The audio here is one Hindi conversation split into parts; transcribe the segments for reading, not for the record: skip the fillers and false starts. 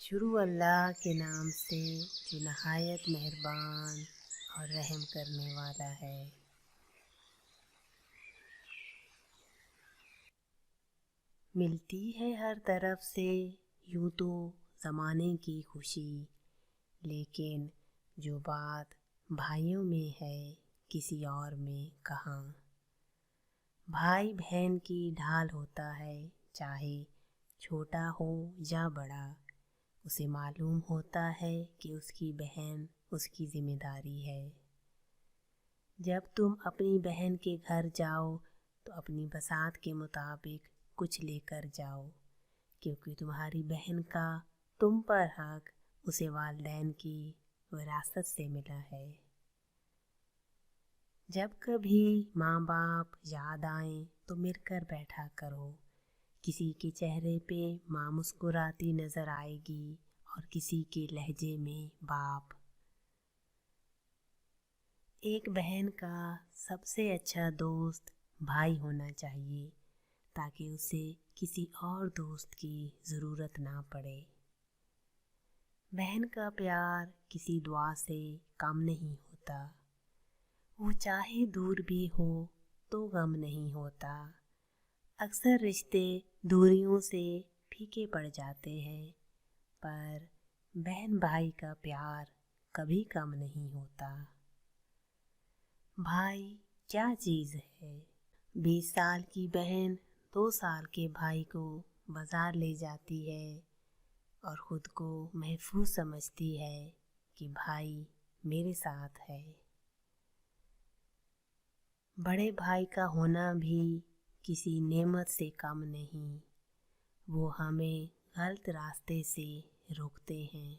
शुरू अल्लाह के नाम से जो नहायत मेहरबान और रहम करने वाला है। मिलती है हर तरफ से यूं तो ज़माने की खुशी, लेकिन जो बात भाइयों में है किसी और में कहाँ। भाई बहन की ढाल होता है, चाहे छोटा हो या बड़ा। उसे मालूम होता है कि उसकी बहन उसकी जिम्मेदारी है। जब तुम अपनी बहन के घर जाओ तो अपनी बसात के मुताबिक कुछ लेकर जाओ, क्योंकि तुम्हारी बहन का तुम पर हक उसे वालिदैन की विरासत से मिला है। जब कभी माँ बाप याद आए तो मिलकर बैठा करो। किसी के चेहरे पे माँ मुस्कुराती नज़र आएगी और किसी के लहजे में बाप। एक बहन का सबसे अच्छा दोस्त भाई होना चाहिए, ताकि उसे किसी और दोस्त की ज़रूरत ना पड़े। बहन का प्यार किसी दुआ से कम नहीं होता। वो चाहे दूर भी हो तो गम नहीं होता। अक्सर रिश्ते दूरियों से फीके पड़ जाते हैं, पर बहन भाई का प्यार कभी कम नहीं होता। भाई क्या चीज़ है? 20 साल की बहन 2 साल के भाई को बाजार ले जाती है और ख़ुद को महफूज समझती है कि भाई मेरे साथ है। बड़े भाई का होना भी किसी नेमत से कम नहीं। वो हमें गलत रास्ते से रोकते हैं।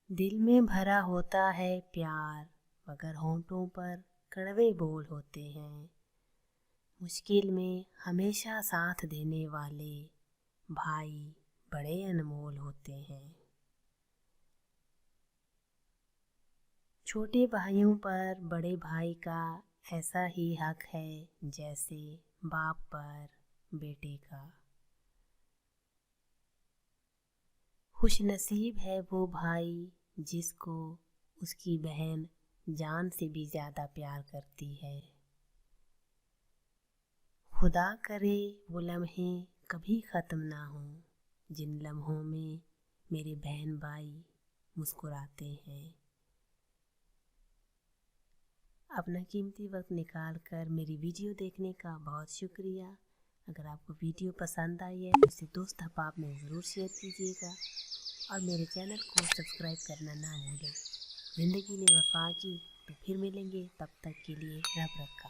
दिल में भरा होता है प्यार, मगर होंठों पर कड़वे बोल होते हैं। मुश्किल में हमेशा साथ देने वाले भाई बड़े अनमोल होते हैं। छोटे भाइयों पर बड़े भाई का ऐसा ही हक है जैसे बाप पर बेटे का। खुशनसीब है वो भाई जिसको उसकी बहन जान से भी ज़्यादा प्यार करती है। खुदा करे वो लम्हे कभी ख़त्म ना हों जिन लम्हों में मेरे बहन भाई मुस्कुराते हैं। अपना कीमती वक्त निकाल कर मेरी वीडियो देखने का बहुत शुक्रिया। अगर आपको वीडियो पसंद आई है तो इसे दोस्त अहबाब में ज़रूर शेयर कीजिएगा और मेरे चैनल को सब्सक्राइब करना ना भूलें। ज़िंदगी ने वफ़ा की तो फिर मिलेंगे, तब तक के लिए रब रखा।